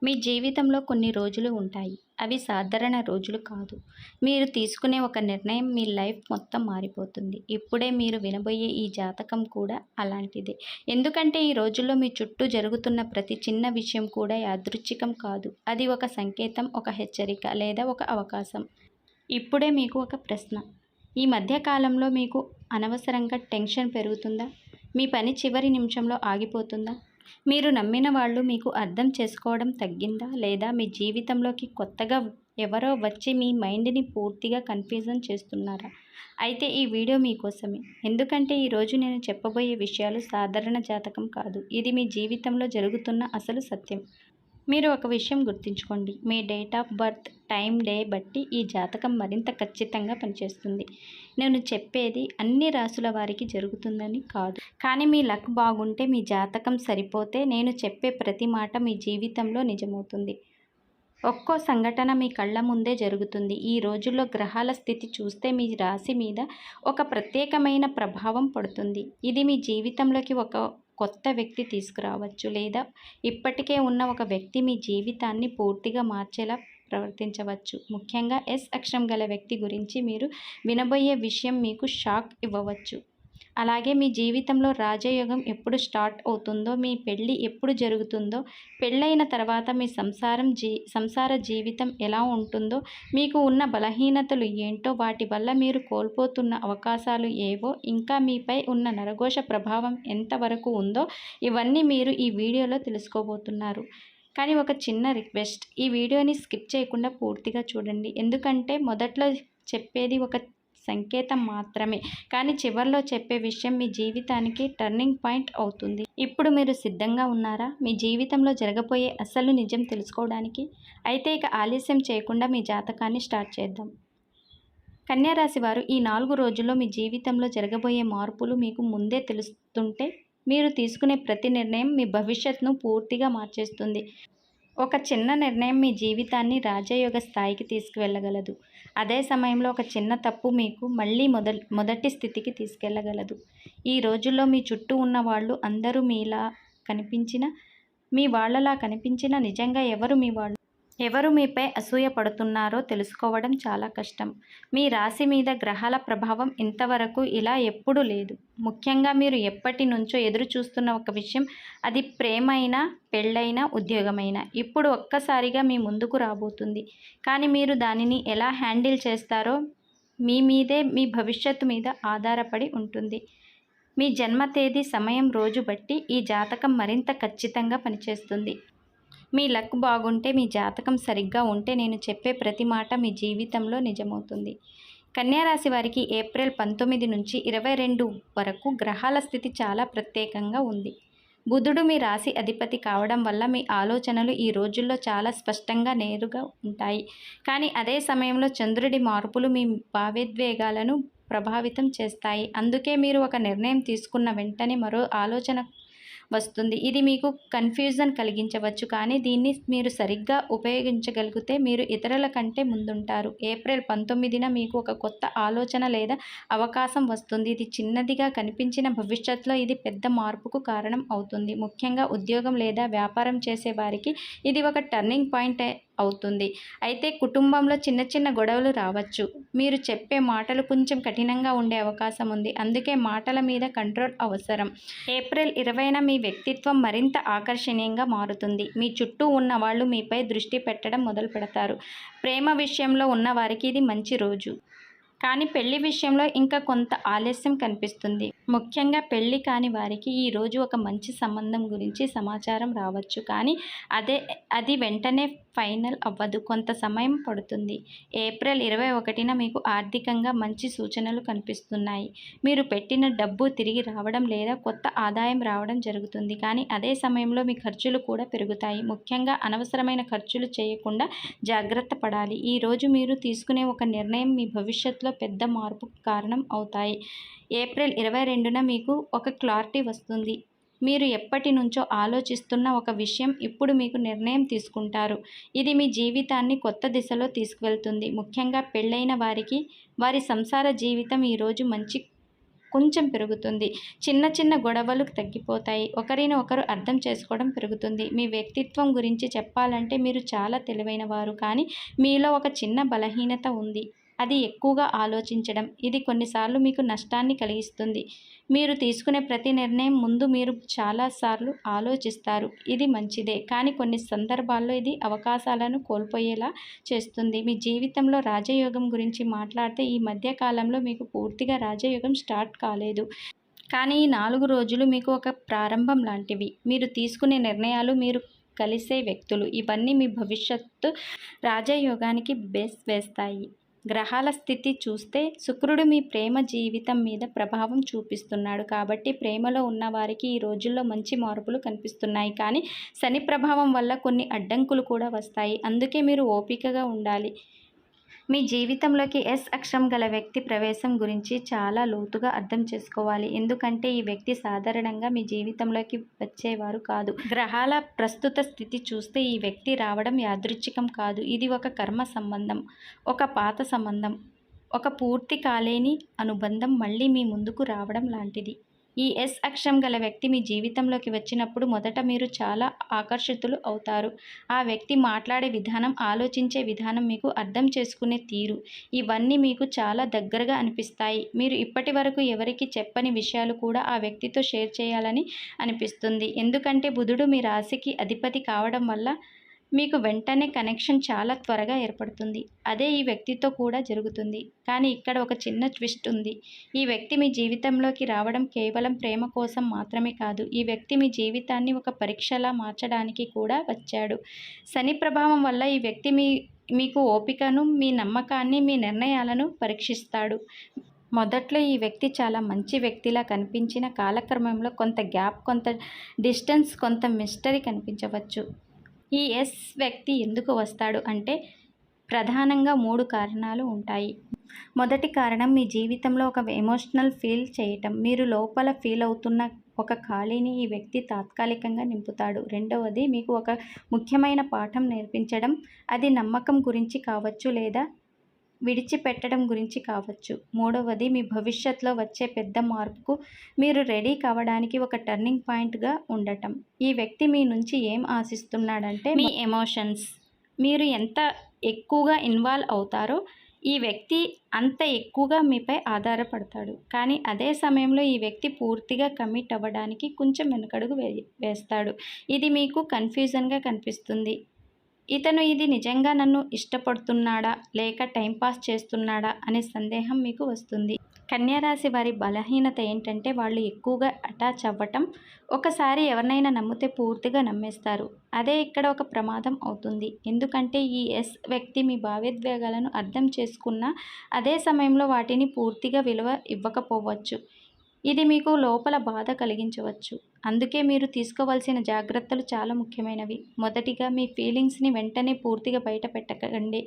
మీ జీవితంలో కొన్ని రోజులు ఉంటాయి. అవి సాధారణ రోజులు కాదు. మీరు తీసుకునే ఒక నిర్ణయం మీ లైఫ్ మొత్తం మారిపోతుంది. ఇప్పుడే మీరు వినబోయే ఈ జాతకం కూడా అలాంటిదే. ఎందుకంటే ఈ రోజుల్లో మీ చుట్టూ జరుగుతున్న ప్రతి చిన్న విషయం కూడా యాదృచ్ఛికం కాదు. అది ఒక సంకేతం, ఒక హెచ్చరిక లేదా ఒక అవకాశం. ఇప్పుడే మీకు ఒక ప్రశ్న. ఈ మధ్య కాలంలో మీకు అనవసరంగా టెన్షన్ పెరుగుతుందా? మీ పని చివరి నిమిషంలో ఆగిపోతుందా? మీరు నమ్మిన వాళ్ళు మీకు అర్థం చేసుకోవడం తగ్గిందా? లేదా మీ జీవితంలోకి కొత్తగా ఎవరో వచ్చి మీ మైండ్‌ని పూర్తిగా కన్‌ఫ్యూజన్ చేస్తున్నారా? అయితే ఈ వీడియో మీకోసమే. ఎందుకంటే ఈరోజు నేను చెప్పబోయే విషయాలు సాధారణ జాతకం కాదు. ఇది మీ జీవితంలో జరుగుతున్న అసలు సత్యం. మీరు ఒక విషయం గుర్తుంచుకోండి. మీ date of birth, time, day బట్టి ఈ జాతకం మరింత ఖచ్చితంగా పనిచేస్తుంది. నేను చెప్పేది అన్ని రాసుల వారికి జరుగుతుందని కాదు. కానీ మీ లక్ బాగుంటే, మీ జాతకం సరిపోతే నేను చెప్పే ప్రతి మాట మీ జీవితంలో నిజమవుతుంది. ఒక్కో సంఘటన మీ కళ్ళ ముందే జరుగుతుంది. ఈ రోజుల్లో గ్రహాల స్థితి చూస్తే మీ రాశి మీద ఒక ప్రత్యేకమైన ప్రభావం పడుతుంది. ఇది మీ జీవితంలోకి ఒక కొత్త వ్యక్తి తీసుకురావచ్చు, లేదా ఇప్పటికే ఉన్న ఒక వ్యక్తి మీ జీవితాన్ని పూర్తిగా మార్చేలా ప్రవర్తించవచ్చు. ముఖ్యంగా ఎస్ అక్షరం గల వ్యక్తి గురించి మీరు వినబోయే విషయం మీకు షాక్ ఇవ్వవచ్చు. అలాగే మీ జీవితంలో రాజయోగం ఎప్పుడు స్టార్ట్ అవుతుందో, మీ పెళ్ళి ఎప్పుడు జరుగుతుందో, పెళ్ళైన తర్వాత మీ సంసార జీవితం ఎలా ఉంటుందో, మీకు ఉన్న బలహీనతలు ఏంటో, వాటి వల్ల మీరు కోల్పోతున్న అవకాశాలు ఏవో, ఇంకా మీపై ఉన్న నరఘోష ప్రభావం ఎంతవరకు ఉందో, ఇవన్నీ మీరు ఈ వీడియోలో తెలుసుకోబోతున్నారు. కానీ ఒక చిన్న రిక్వెస్ట్, ఈ వీడియోని స్కిప్ చేయకుండా పూర్తిగా చూడండి. ఎందుకంటే మొదట్లో చెప్పేది ఒక సంకేతం మాత్రమే, కానీ చివర్లో చెప్పే విషయం మీ జీవితానికి టర్నింగ్ పాయింట్ అవుతుంది. ఇప్పుడు మీరు సిద్ధంగా ఉన్నారా మీ జీవితంలో జరగబోయే అసలు నిజం తెలుసుకోవడానికి? అయితే ఇక ఆలస్యం చేయకుండా మీ జాతకాన్ని స్టార్ట్ చేద్దాం. కన్యా రాశి వారు, ఈ 4 రోజుల్లో మీ జీవితంలో జరగబోయే మార్పులు మీకు ముందే తెలుస్తుంటే, మీరు తీసుకునే ప్రతి నిర్ణయం మీ భవిష్యత్తును పూర్తిగా మార్చేస్తుంది. ఒక చిన్న నిర్ణయం మీ జీవితాన్ని రాజయోగ స్థాయికి తీసుకువెళ్ళగలదు. అదే సమయంలో ఒక చిన్న తప్పు మీకు మళ్ళీ మొదటి స్థితికి తీసుకెళ్ళగలదు. ఈ రోజుల్లో మీ చుట్టూ ఉన్న వాళ్ళు అందరూ మీలా కనిపించినా, మీ వాళ్ళలా కనిపించినా నిజంగా ఎవరు మీపై అసూయ పడుతున్నారో తెలుసుకోవడం చాలా కష్టం. మీ రాశి మీద గ్రహాల ప్రభావం ఇంతవరకు ఇలా ఎప్పుడూ లేదు. ముఖ్యంగా మీరు ఎప్పటి నుంచో ఎదురు చూస్తున్న ఒక విషయం, అది ప్రేమైనా, పెళ్ళైనా, ఉద్యోగమైనా, ఇప్పుడు ఒక్కసారిగా మీ ముందుకు రాబోతుంది. కానీ మీరు దానిని ఎలా హ్యాండిల్ చేస్తారో మీ మీదే, మీ భవిష్యత్తు మీద ఆధారపడి ఉంటుంది. మీ జన్మ తేదీ, సమయం, రోజు బట్టి ఈ జాతకం మరింత ఖచ్చితంగా పనిచేస్తుంది. మీ లక్ బాగుంటే, మీ జాతకం సరిగ్గా ఉంటే నేను చెప్పే ప్రతి మాట మీ జీవితంలో నిజమవుతుంది. కన్యా రాశి వారికి ఏప్రిల్ 19 నుంచి 22 వరకు గ్రహాల స్థితి చాలా ప్రత్యేకంగా ఉంది. బుధుడు మీ రాశి అధిపతి కావడం వల్ల మీ ఆలోచనలు ఈ రోజుల్లో చాలా స్పష్టంగా, నేరుగా ఉంటాయి. కానీ అదే సమయంలో చంద్రుడి మార్పులు మీ భావోద్వేగాలను ప్రభావితం చేస్తాయి. అందుకే మీరు ఒక నిర్ణయం తీసుకున్న వెంటనే మరో ఆలోచన వస్తుంది. ఇది మీకు కన్ఫ్యూజన్ కలిగించవచ్చు, కానీ దీన్ని మీరు సరిగ్గా ఉపయోగించగలిగితే మీరు ఇతరుల కంటే ముందుంటారు. ఏప్రిల్ 19న మీకు ఒక కొత్త ఆలోచన లేదా అవకాశం వస్తుంది. ఇది చిన్నదిగా కనిపించిన భవిష్యత్తులో ఇది పెద్ద మార్పుకు కారణం అవుతుంది. ముఖ్యంగా ఉద్యోగం లేదా వ్యాపారం చేసే వారికి ఇది ఒక టర్నింగ్ పాయింట్ అవుతుంది. అయితే కుటుంబంలో చిన్న చిన్న గొడవలు రావచ్చు. మీరు చెప్పే మాటలు కొంచెం కఠినంగా ఉండే అవకాశం ఉంది. అందుకే మాటల మీద కంట్రోల్ అవసరం. ఏప్రిల్ 20న మీ వ్యక్తిత్వం మరింత ఆకర్షణీయంగా మారుతుంది. మీ చుట్టూ ఉన్న వాళ్ళు మీపై దృష్టి పెట్టడం మొదలు పెడతారు. ప్రేమ విషయంలో ఉన్న వారికి ఇది మంచి రోజు. కానీ పెళ్లి విషయంలో ఇంకా కొంత ఆలస్యం కనిపిస్తుంది. ముఖ్యంగా పెళ్లి కాని వారికి ఈ రోజు ఒక మంచి సంబంధం గురించి సమాచారం రావచ్చు, కానీ అది వెంటనే ఫైనల్ అవ్వదు. కొంత సమయం పడుతుంది. ఏప్రిల్ 21న మీకు ఆర్థికంగా మంచి సూచనలు కనిపిస్తున్నాయి. మీరు పెట్టిన డబ్బు తిరిగి రావడం లేదా కొత్త ఆదాయం రావడం జరుగుతుంది. కానీ అదే సమయంలో మీ ఖర్చులు కూడా పెరుగుతాయి. ముఖ్యంగా అనవసరమైన ఖర్చులు చేయకుండా జాగ్రత్త పడాలి. ఈ రోజు మీరు తీసుకునే ఒక నిర్ణయం మీ భవిష్యత్తులో పెద్ద మార్పుకు కారణం అవుతాయి. ఏప్రిల్ 22న మీకు ఒక క్లారిటీ వస్తుంది. మీరు ఎప్పటి నుంచో ఆలోచిస్తున్న ఒక విషయం ఇప్పుడు మీకు నిర్ణయం తీసుకుంటారు. ఇది మీ జీవితాన్ని కొత్త దిశలో తీసుకువెళ్తుంది. ముఖ్యంగా పెళ్ళైన వారికి వారి సంసార జీవితం ఈరోజు మంచి కొంచెం పెరుగుతుంది. చిన్న చిన్న గొడవలు తగ్గిపోతాయి. ఒకరిని ఒకరు అర్థం చేసుకోవడం పెరుగుతుంది. మీ వ్యక్తిత్వం గురించి చెప్పాలంటే మీరు చాలా తెలివైన వారు, కానీ మీలో ఒక చిన్న బలహీనత ఉంది. అది ఎక్కువగా ఆలోచించడం. ఇది కొన్నిసార్లు మీకు నష్టాన్ని కలిగిస్తుంది. మీరు తీసుకునే ప్రతి నిర్ణయం ముందు మీరు చాలాసార్లు ఆలోచిస్తారు. ఇది మంచిదే, కానీ కొన్ని సందర్భాల్లో ఇది అవకాశాలను కోల్పోయేలా చేస్తుంది. మీ జీవితంలో రాజయోగం గురించి మాట్లాడితే ఈ మధ్య కాలంలో మీకు పూర్తిగా రాజయోగం స్టార్ట్ కాలేదు. కానీ ఈ 4 రోజులు మీకు ఒక ప్రారంభం లాంటివి. మీరు తీసుకునే నిర్ణయాలు, మీరు కలిసే వ్యక్తులు, ఇవన్నీ మీ భవిష్యత్తు రాజయోగానికి బేస్ వేస్తాయి. గ్రహాల స్థితి చూస్తే శుక్రుడు మీ ప్రేమ జీవితం మీద ప్రభావం చూపిస్తున్నాడు. కాబట్టి ప్రేమలో ఉన్నవారికి ఈ రోజుల్లో మంచి మార్పులు కనిపిస్తున్నాయి. కానీ శని ప్రభావం వల్ల కొన్ని అడ్డంకులు కూడా వస్తాయి. అందుకే మీరు ఓపికగా ఉండాలి. మీ జీవితంలోకి ఎస్ అక్షరం గల వ్యక్తి ప్రవేశం గురించి చాలా లోతుగా అర్థం చేసుకోవాలి. ఎందుకంటే ఈ వ్యక్తి సాధారణంగా మీ జీవితంలోకి వచ్చేవారు కాదు. గ్రహాల ప్రస్తుత స్థితి చూస్తే ఈ వ్యక్తి రావడం యాదృచ్ఛికం కాదు. ఇది ఒక కర్మ సంబంధం, ఒక పాత సంబంధం, ఒక పూర్తి కాలేని అనుబంధం మళ్ళీ మీ ముందుకు రావడం లాంటిది. ఈ ఎస్ అక్షరం గల వ్యక్తి మీ జీవితంలోకి వచ్చినప్పుడు మొదట మీరు చాలా ఆకర్షితులు అవుతారు. ఆ వ్యక్తి మాట్లాడే విధానం, ఆలోచించే విధానం, మీకు అర్థం చేసుకునే తీరు, ఇవన్నీ మీకు చాలా దగ్గరగా అనిపిస్తాయి. మీరు ఇప్పటి వరకు ఎవరికి చెప్పని విషయాలు కూడా ఆ వ్యక్తితో షేర్ చేయాలని అనిపిస్తుంది. ఎందుకంటే బుధుడు మీ రాశికి అధిపతి కావడం వల్ల మీకు వెంటనే కనెక్షన్ చాలా త్వరగా ఏర్పడుతుంది. అదే ఈ వ్యక్తితో కూడా జరుగుతుంది. కానీ ఇక్కడ ఒక చిన్న ట్విస్ట్ ఉంది. ఈ వ్యక్తి మీ జీవితంలోకి రావడం కేవలం ప్రేమ కోసం మాత్రమే కాదు. ఈ వ్యక్తి మీ జీవితాన్ని ఒక పరీక్షలా మార్చడానికి కూడా వచ్చాడు. శని ప్రభావం వల్ల ఈ వ్యక్తి మీకు ఓపికను, మీ నమ్మకాన్ని, మీ నిర్ణయాలను పరీక్షిస్తాడు. మొదట్లో ఈ వ్యక్తి చాలా మంచి వ్యక్తిలా కనిపించిన కాలక్రమంలో కొంత గ్యాప్, కొంత డిస్టెన్స్, కొంత మిస్టరీ కనిపించవచ్చు. ఈ ఎస్ వ్యక్తి ఎందుకు వస్తాడు అంటే ప్రధానంగా 3 కారణాలు ఉంటాయి. మొదటి కారణం మీ జీవితంలో ఒక ఎమోషనల్ ఫీల్ చేయటం. మీరు లోపల ఫీల్ అవుతున్న ఒక ఖాళీని ఈ వ్యక్తి తాత్కాలికంగా నింపుతాడు. రెండవది మీకు ఒక ముఖ్యమైన పాఠం నేర్పించడం. అది నమ్మకం గురించి కావచ్చు లేదా విడిచిపెట్టడం గురించి కావచ్చు. మూడవది మీ భవిష్యత్తులో వచ్చే పెద్ద మార్పుకు మీరు రెడీ కావడానికి ఒక టర్నింగ్ పాయింట్గా ఉండటం. ఈ వ్యక్తి మీ నుంచి ఏం ఆశిస్తున్నాడంటే మీ ఎమోషన్స్. మీరు ఎంత ఎక్కువగా ఇన్వాల్వ్ అవుతారో ఈ వ్యక్తి అంత ఎక్కువగా మీపై ఆధారపడతాడు. కానీ అదే సమయంలో ఈ వ్యక్తి పూర్తిగా కమిట్ అవ్వడానికి కొంచెం వెనకడుగు వేస్తాడు. ఇది మీకు కన్ఫ్యూజన్గా కనిపిస్తుంది. ఇతను ఇది నిజంగా నన్ను ఇష్టపడుతున్నాడా లేక టైంపాస్ చేస్తున్నాడా అనే సందేహం మీకు వస్తుంది. కన్యా రాశి వారి బలహీనత ఏంటంటే వాళ్ళు ఎక్కువగా అటాచ్ అవ్వటం. ఒకసారి ఎవరినైనా నమ్మితే పూర్తిగా నమ్మేస్తారు. అదే ఇక్కడ ఒక ప్రమాదం అవుతుంది. ఎందుకంటే ఈ ఎస్ వ్యక్తి మీ భావోద్వేగాలను అర్థం చేసుకున్న అదే సమయంలో వాటిని పూర్తిగా విలువ ఇవ్వకపోవచ్చు. ఇది మీకు లోపల బాధ కలిగించవచ్చు. అందుకే మీరు తీసుకోవాల్సిన జాగ్రత్తలు చాలా ముఖ్యమైనవి. మొదటిగా మీ ఫీలింగ్స్ని వెంటనే పూర్తిగా బయట పెట్టకండి.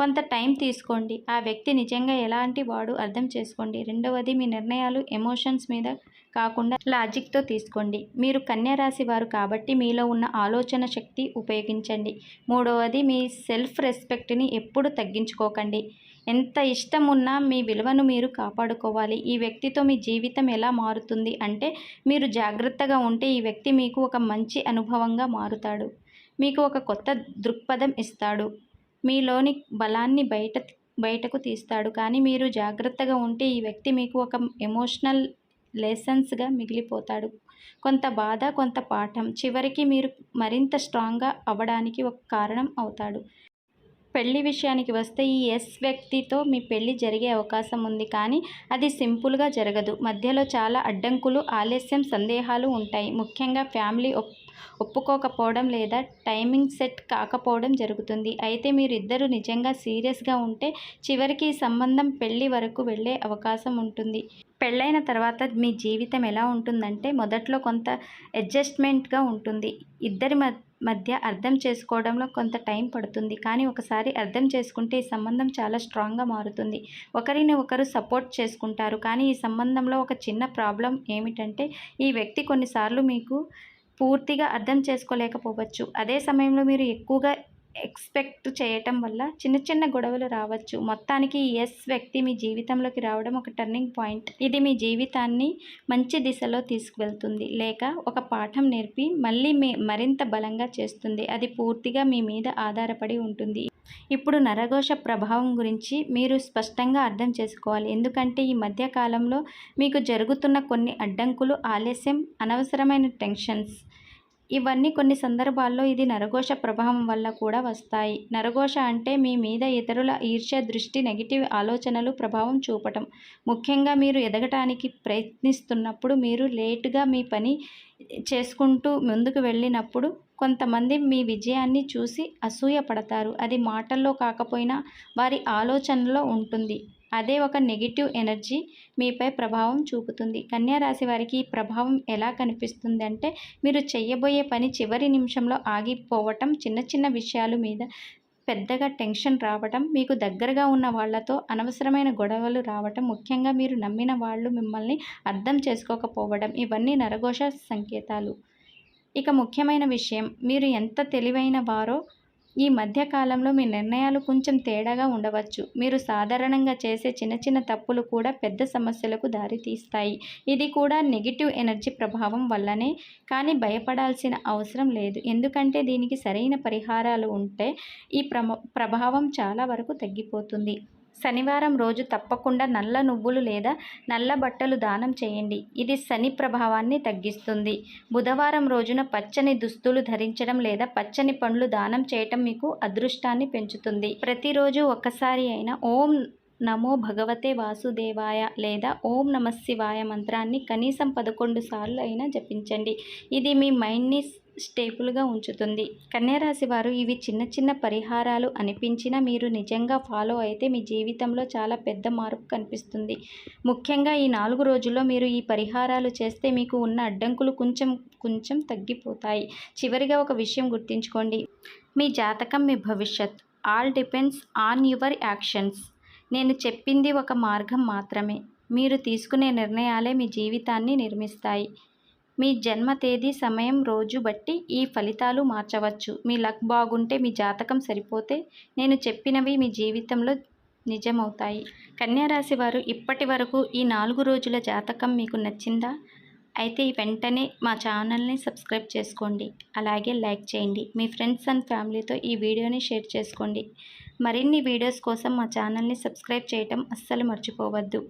కొంత టైం తీసుకోండి. ఆ వ్యక్తి నిజంగా ఎలాంటి వాడు అర్థం చేసుకోండి. రెండవది మీ నిర్ణయాలు ఎమోషన్స్ మీద కాకుండా లాజిక్తో తీసుకోండి. మీరు కన్యా రాశి వారు కాబట్టి మీలో ఉన్న ఆలోచన శక్తి ఉపయోగించండి. మూడవది మీ సెల్ఫ్ రెస్పెక్ట్ని ఎప్పుడు తగ్గించుకోకండి. ఎంత ఇష్టం ఉన్నా మీ విలువను మీరు కాపాడుకోవాలి. ఈ వ్యక్తితో మీ జీవితం ఎలా మారుతుంది అంటే మీరు జాగ్రత్తగా ఉంటే ఈ వ్యక్తి మీకు ఒక మంచి అనుభవంగా మారుతాడు. మీకు ఒక కొత్త దృక్పథం ఇస్తాడు. మీలోని బలాన్ని బయటకు తీస్తాడు. కానీ మీరు జాగ్రత్తగా ఉంటే ఈ వ్యక్తి మీకు ఒక ఎమోషనల్ లెసన్స్గా మిగిలిపోతాడు. కొంత బాధ, కొంత పాఠం, చివరికి మీరు మరింత స్ట్రాంగ్గా అవ్వడానికి ఒక కారణం అవుతాడు. పెళ్లి విషయానికి వస్తే ఈ ఎస్ వ్యక్తితో మీ పెళ్లి జరిగే అవకాశం ఉంది. కానీ అది సింపుల్గా జరగదు. మధ్యలో చాలా అడ్డంకులు, ఆలస్యం, సందేహాలు ఉంటాయి. ముఖ్యంగా ఫ్యామిలీ ఒప్పుకోకపోవడం లేదా టైమింగ్ సెట్ కాకపోవడం జరుగుతుంది. అయితే మీరిద్దరూ నిజంగా సీరియస్గా ఉంటే చివరికి ఈ సంబంధం పెళ్లి వరకు వెళ్ళే అవకాశం ఉంటుంది. పెళ్ళైన తర్వాత మీ జీవితం ఎలా ఉంటుందంటే మొదట్లో కొంత అడ్జస్ట్మెంట్గా ఉంటుంది. ఇద్దరి మధ్య అర్థం చేసుకోవడంలో కొంత టైం పడుతుంది. కానీ ఒకసారి అర్థం చేసుకుంటే ఈ సంబంధం చాలా స్ట్రాంగ్గా మారుతుంది. ఒకరిని ఒకరు సపోర్ట్ చేసుకుంటారు. కానీ ఈ సంబంధంలో ఒక చిన్న ప్రాబ్లం ఏమిటంటే ఈ వ్యక్తి కొన్నిసార్లు మీకు పూర్తిగా అర్థం చేసుకోలేకపోవచ్చు. అదే సమయంలో మీరు ఎక్కువగా ఎక్స్పెక్ట్ చేయటం వల్ల చిన్న చిన్న గొడవలు రావచ్చు. మొత్తానికి ఈ ఎస్ వ్యక్తి మీ జీవితంలోకి రావడం ఒక టర్నింగ్ పాయింట్. ఇది మీ జీవితాన్ని మంచి దిశలో తీసుకువెళ్తుంది, లేక ఒక పాఠం నేర్పి మళ్ళీ మరింత బలంగా చేస్తుంది. అది పూర్తిగా మీ మీద ఆధారపడి ఉంటుంది. ఇప్పుడు నరఘోష ప్రభావం గురించి మీరు స్పష్టంగా అర్థం చేసుకోవాలి. ఎందుకంటే ఈ మధ్య కాలంలో మీకు జరుగుతున్న కొన్ని అడ్డంకులు, ఆలస్యం, అనవసరమైన టెన్షన్స్, ఇవన్నీ కొన్ని సందర్భాల్లో ఇది నరఘోష ప్రభావం వల్ల కూడా వస్తాయి. నరఘోష అంటే మీ మీద ఇతరుల ఈర్ష్య, దృష్టి, నెగిటివ్ ఆలోచనలు ప్రభావం చూపటం. ముఖ్యంగా మీరు ఎదగటానికి ప్రయత్నిస్తున్నప్పుడు, మీరు లేటుగా మీ పని చేసుకుంటూ ముందుకు వెళ్ళినప్పుడు కొంతమంది మీ విజయాన్ని చూసి అసూయ పడతారు. అది మాటల్లో కాకపోయినా వారి ఆలోచనలో ఉంటుంది. అదే ఒక నెగిటివ్ ఎనర్జీ మీపై ప్రభావం చూపుతుంది. కన్యా రాశి వారికి ఈ ప్రభావం ఎలా కనిపిస్తుంది అంటే, మీరు చేయబోయే పని చివరి నిమిషంలో ఆగిపోవటం, చిన్న చిన్న విషయాల మీద పెద్దగా టెన్షన్ రావటం, మీకు దగ్గరగా ఉన్న వాళ్లతో అనవసరమైన గొడవలు రావటం, ముఖ్యంగా మీరు నమ్మిన వాళ్ళు మిమ్మల్ని అర్థం చేసుకోకపోవడం, ఇవన్నీ నరఘోష సంకేతాలు. ఇక ముఖ్యమైన విషయం, మీరు ఎంత తెలివైన వారో ఈ మధ్య కాలంలో మీ నిర్ణయాలు కొంచెం తేడాగా ఉండవచ్చు. మీరు సాధారణంగా చేసే చిన్న చిన్న తప్పులు కూడా పెద్ద సమస్యలకు దారితీస్తాయి. ఇది కూడా నెగిటివ్ ఎనర్జీ ప్రభావం వల్లనే. కానీ భయపడాల్సిన అవసరం లేదు. ఎందుకంటే దీనికి సరైన పరిహారాలు ఉంటే ఈ ప్రభావం చాలా వరకు తగ్గిపోతుంది. శనివారం రోజు తప్పకుండా నల్ల నువ్వులు లేదా నల్ల బట్టలు దానం చేయండి. ఇది శని ప్రభావాన్ని తగ్గిస్తుంది. బుధవారం రోజున పచ్చని దుస్తులు ధరించడం లేదా పచ్చని పండ్లు దానం చేయటం మీకు అదృష్టాన్ని పెంచుతుంది. ప్రతిరోజు ఒక్కసారి అయినా ఓం నమో భగవతే వాసుదేవాయ లేదా ఓం నమఃశివాయ మంత్రాన్ని కనీసం 11 సార్లు అయినా జపించండి. ఇది మీ మైండ్ని స్టేబుల్గా ఉంచుతుంది. కన్యారాశి వారు ఇవి చిన్న చిన్న పరిహారాలు అనిపించినా మీరు నిజంగా ఫాలో అయితే మీ జీవితంలో చాలా పెద్ద మార్పు కనిపిస్తుంది. ముఖ్యంగా ఈ 4 రోజుల్లో మీరు ఈ పరిహారాలు చేస్తే మీకు ఉన్న అడ్డంకులు కొంచెం తగ్గిపోతాయి. చివరిగా ఒక విషయం గుర్తుంచుకోండి, మీ జాతకం మీ భవిష్యత్. All depends on your actions. నేను చెప్పింది ఒక మార్గం మాత్రమే. మీరు తీసుకునే నిర్ణయాలే మీ జీవితాన్ని నిర్మిస్తాయి. మీ జన్మ తేదీ, సమయం, రోజు బట్టి ఈ ఫలితాలు మార్చవచ్చు. మీ లక్ బాగుంటే, మీ జాతకం సరిపోతే నేను చెప్పినవి మీ జీవితంలో నిజమవుతాయి. కన్యారాశి వారు ఇప్పటి వరకు ఈ 4 రోజుల జాతకం మీకు నచ్చిందా? అయితే వెంటనే మా ఛానల్ని సబ్స్క్రైబ్ చేసుకోండి. అలాగే లైక్ చేయండి. మీ ఫ్రెండ్స్ అండ్ ఫ్యామిలీతో ఈ వీడియోని షేర్ చేసుకోండి. మరిన్ని వీడియోస్ కోసం మా ఛానల్ని సబ్స్క్రైబ్ చేయటం అస్సలు మర్చిపోవద్దు.